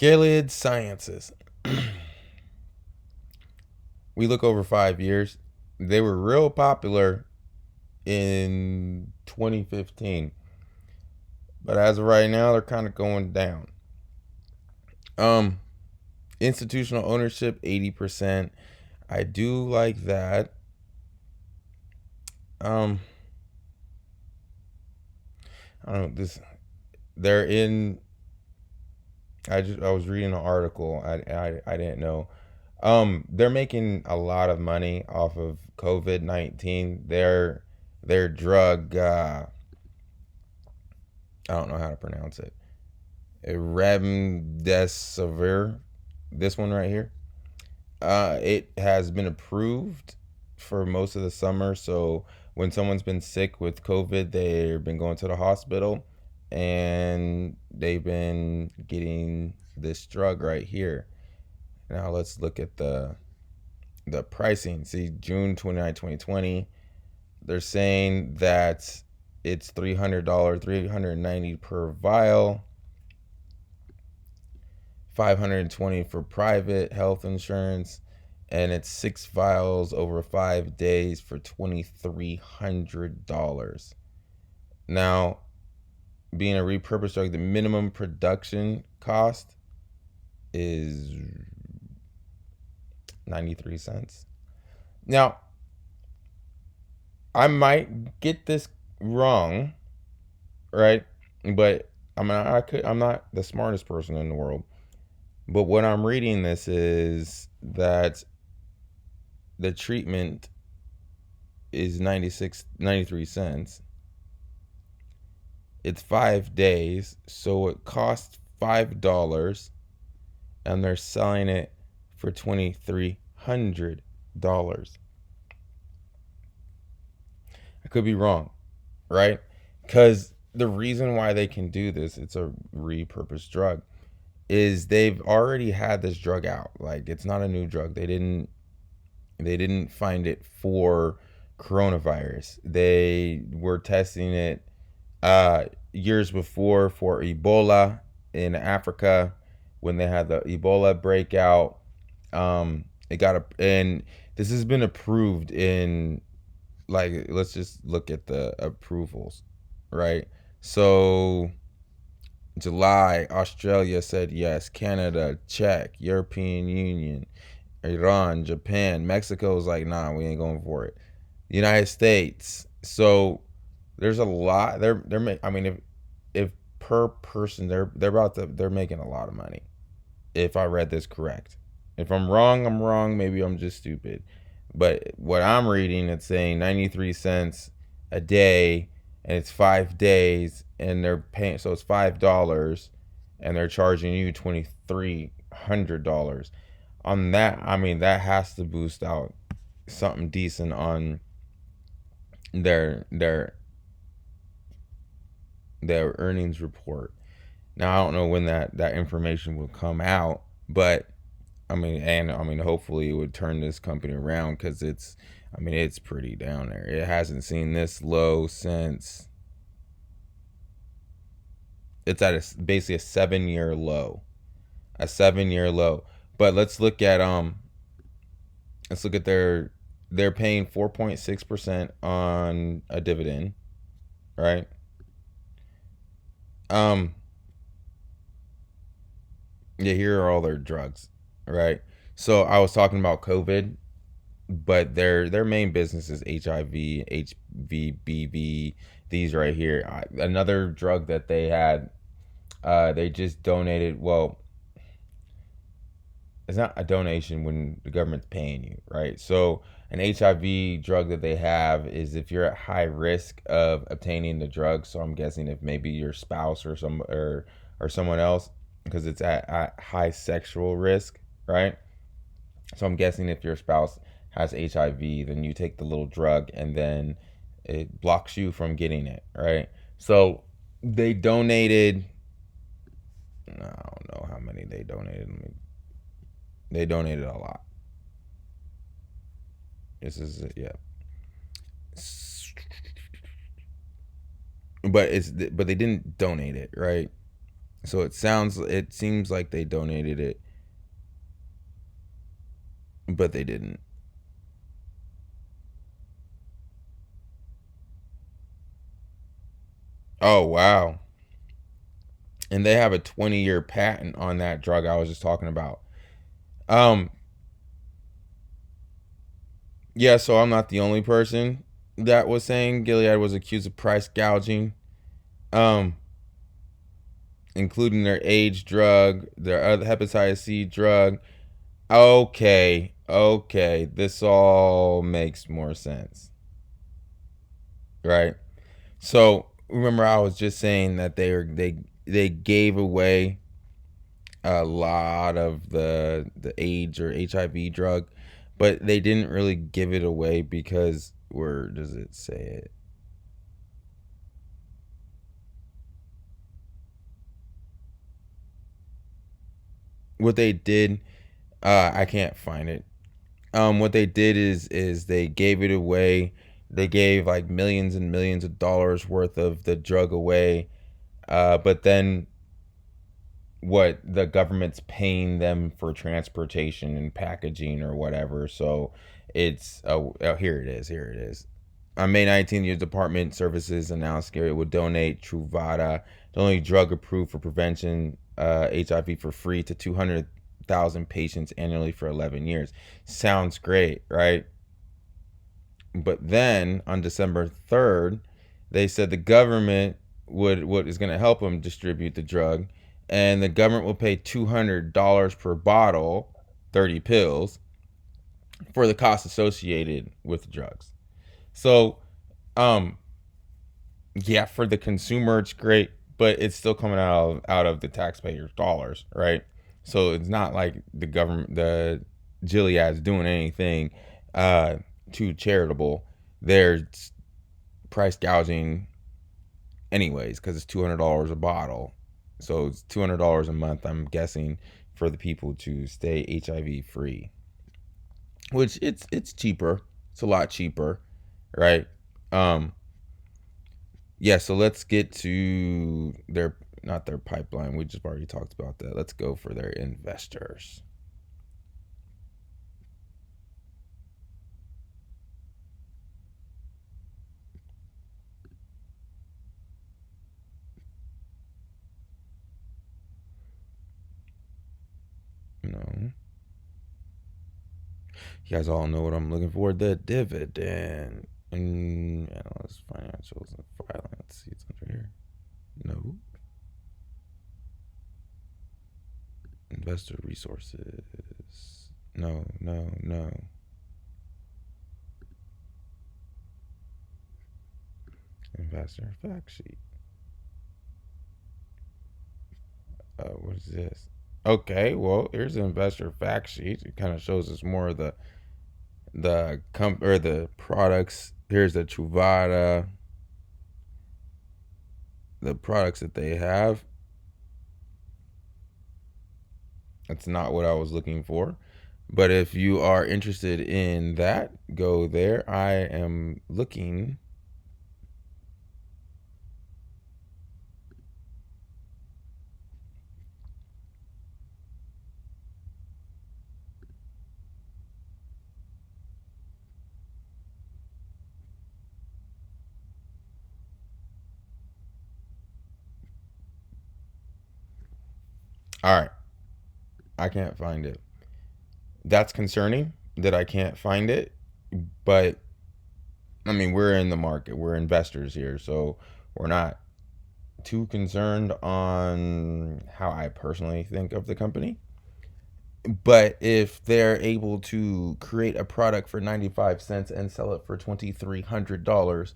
Gilead Sciences. We look over 5 years. They were real popular in 2015, but as of right now, they're kind of going down. Um, Institutional ownership 80%. I do like that. Um, I don't know this. They're in. I was reading an article. I didn't know. They're making a lot of money off of COVID-19. Their drug. I don't know how to pronounce it. Remdesivir. This one right here. It has been approved for most of the summer. So when someone's been sick with COVID, they've been going to the hospital, and they've been getting this drug right here. Now let's look at the pricing. See, June 29, 2020, they're saying that it's $300, $390 per vial, 520 for private health insurance, and it's 6 vials over 5 days for $2,300. Now, being a repurposed drug, the minimum production cost is 93 cents. Now, I might get this wrong, right? But I'm not the smartest person in the world. But what I'm reading this is that the treatment is 93 cents. It's 5 days, so it costs $5, and they're selling it for $2,300. I could be wrong, right? Because the reason why they can do this, it's a repurposed drug, is they've already had this drug out. Like, it's not a new drug. They didn't find it for coronavirus. They were testing it years before for Ebola in Africa, when they had the Ebola breakout. And this has been approved in, like, let's just look at the approvals, right? So July, Australia said yes. Canada, check. European Union, Iran, Japan, Mexico's like, nah, we ain't going for it. United States. So there's a lot. I mean, if per person, they're making a lot of money. If I read this correct. If I'm wrong, I'm wrong. Maybe I'm just stupid. But what I'm reading, it's saying 93 cents a day, and it's 5 days, and they're paying, so it's $5, and they're charging you $2,300 on that. I mean, that has to boost out something decent on their their earnings report. Now, I don't know when that information will come out, but I mean, hopefully it would turn this company around, because it's pretty down there. It hasn't seen this low since, it's at basically a 7 year low, a 7 year low. But let's look at they're paying 4.6% on a dividend, right? Um, yeah, here are all their drugs, right? So I was talking about COVID, but their main business is HIV, HVBV. These right here. Another drug that they had, they just donated. Well, it's not a donation when the government's paying you, right? So an HIV drug that they have is if you're at high risk of obtaining the drug. So I'm guessing if maybe your spouse or someone else, because it's at high sexual risk, right? So I'm guessing if your spouse has HIV, then you take the little drug, and then it blocks you from getting it, right? So they donated. I don't know how many they donated. They donated a lot. This is it, yeah. But they didn't donate it, right? So it seems like they donated it, but they didn't. Oh wow. And they have a 20-year patent on that drug I was just talking about. Um yeah, so I'm not the only person that was saying Gilead was accused of price gouging. Um Including their AIDS drug, their other hepatitis C drug. Okay, okay, this all makes more sense, right? So remember, I was just saying that they gave away a lot of the AIDS or HIV drug, but they didn't really give it away because where does it say it? What they did, I can't find it. What they did is they gave it away. They gave like millions and millions of dollars worth of the drug away. But then what the government's paying them for transportation and packaging or whatever. So it's here it is. Here it is. On May 19th, your department services announced it would donate Truvada, the only drug approved for prevention HIV for free to 200,000 patients annually for 11 years. Sounds great, right? But then on December 3rd, they said the government would what is going to help them distribute the drug, and the government will pay $200 per bottle, 30 pills, for the cost associated with the drugs. So, um, yeah, for the consumer, it's great, but it's still coming out of the taxpayers' dollars, right? So it's not like the government, the Gilead's doing anything uh, too charitable. They're price gouging anyways because it's $200 a bottle. So it's $200 a month, I'm guessing, for the people to stay HIV free, which it's cheaper. It's a lot cheaper, right? Um, yeah. So let's get to their not their pipeline. We just already talked about that. Let's go for their investors. No, you guys all know what I'm looking for. The dividend and analyst financials and filings. See, it's under here. No. Investor resources. No, no, no. Investor fact sheet. What is this? Okay, well, here's the investor fact sheet. It kind of shows us more of the products. Here's the Truvada, the products that they have. That's not what I was looking for. But if you are interested in that, go there. I am looking. All right, I can't find it. That's concerning that I can't find it. But I mean, we're in the market. We're investors here, so we're not too concerned on how I personally think of the company. But if they're able to create a product for 95 cents and sell it for $2,300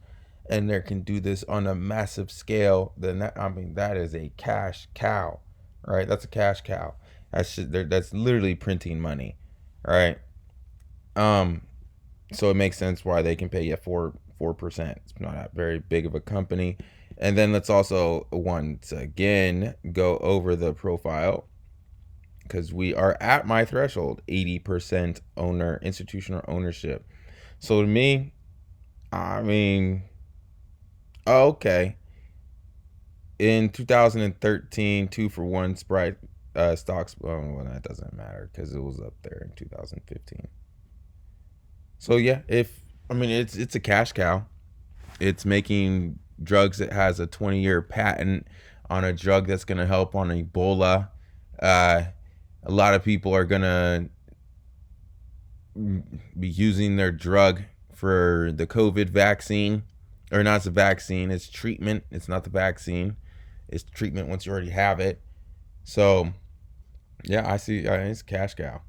and they can do this on a massive scale, then I mean, that is a cash cow, right? That's a cash cow. That's literally printing money, right? Um, so it makes sense why they can pay you 4%. It's not a very big of a company. And then let's also once again go over the profile because we are at my threshold, 80% owner institutional ownership. So to me, I mean, okay, In 2013, 2-for-1 Sprite stocks. Well, that doesn't matter because it was up there in 2015. So yeah, it's a cash cow. It's making drugs that has a 20-year patent on a drug that's going to help on Ebola. Uh, a lot of people are going to be using their drug for the COVID vaccine, or not the vaccine, it's treatment. It's not the vaccine. It's treatment once you already have it. So, yeah, I see. It's cash cow.